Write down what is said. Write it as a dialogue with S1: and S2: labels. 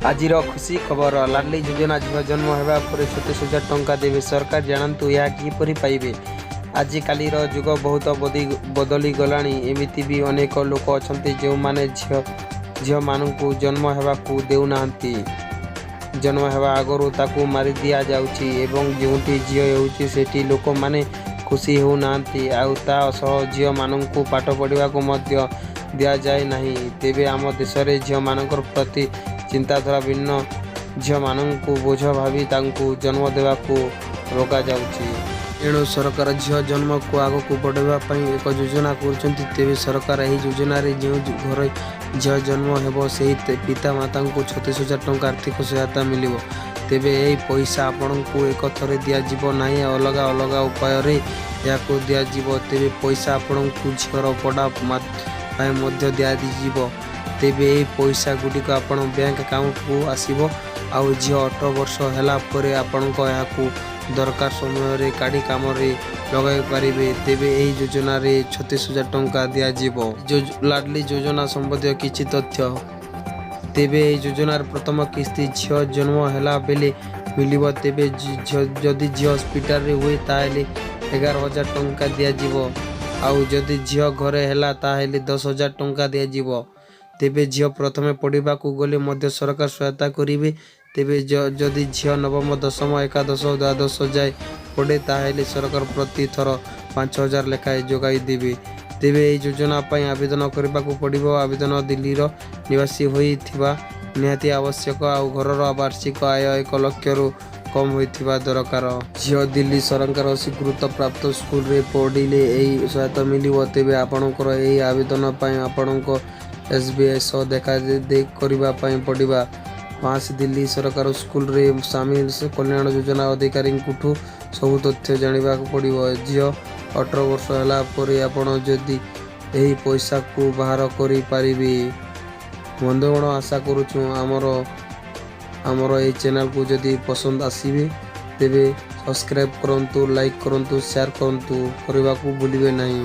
S1: आजिर खुशी खबर लाडली योजना झील जन्म होगा पर 37,000 टंका देवे सरकार जानतु यह किपरि पाइबे। आजिकालीर जुग बहुत बदली गलानी। एमिति भी अनेक लोक अछंती जो माने झील मानू जन्म होगाकू देउनाहांती। जन्म होगा आगरू ताकू मारी दिया जाउची एवं जोंटी झील होउची सेठी लोक माने खुशी होउनाहांती। आउ ता सह झील मानू पाठ पढ़ाको मध्य दिया जाए नहीं। तेबे आम देश रे झील मानकर प्रति चिंताधारा भिन्न। झील मानू बोझ भावी तांकू जन्म देवाकू रोका जाउची। एणु सरकार झील जन्म को आग को बढ़ाई एक योजना कर। तेज सरकार यह योजन जो घर झील जन्म हो से पिता माता को 36,000 टंका आर्थिक सहायता मिल। तेबे यही पैसा आपण को एक थर दिज्व ना अलग अलग उपाय या दिज्व। तेबे पैसा आपण को झीर पढ़ा दिज्व। तेबे यही पैसा गुड़िक आपण बैंक अकाउंट को आसब। आउ झील 18 वर्ष है आपण दरकार समय काढ़ी कम लगे पारे। तेबे यही योजना 36,000 टंका दिज्व। लाडली योजना संबंधी किछि तथ्य। तेबे योजनार प्रथम किस्ती झील जन्म है बेले मिल। तेबे जदि झील हस्पिटाल हुए ताहेले 11,000 टंका दिज्व। आउ जदि झील घरे है ताहेले 10,000 टंका दिज्व। तेबे झील प्रथमे पढ़ा गले मध्य सरकार सहायता करेंगे। तेबे जदि झील नवम दशम एकादश द्वादश जाए पढ़े ताहेले सरकार प्रति थर 5,000 लेखाएं जोगाई देवे। तेबे यह योजना आवेदन करने को पड़ो। आवेदन दिल्लीर निवासी होइथिबा निहाती आवश्यक। आउ घर वार्षिक आय 1 लाख रु कम होइथिबा दरकार। झील दिल्ली सरकार स्वीकृत प्राप्त स्कूल रे पढ़िले यही सहायता मिल। तेबे आपणकर यही आवेदन आपणक SBI सह देखा देख करने पड़ा। 5 दिल्ली सरकार स्कूल रे सामिल कल्याण योजना अधिकारी ठू सब तथ्य जाना पड़ो। झील 18 वर्ष है आपण जदि यही पैसा को बाहर करि पारिबे। बंधुगण आशा करुचु आमर ये चैनल को जदि पसंद आसीबे तेबे सब्सक्राइब करंतु, लाइक करंतु, शेयर करंतु, करने को भूलिबे नहीं।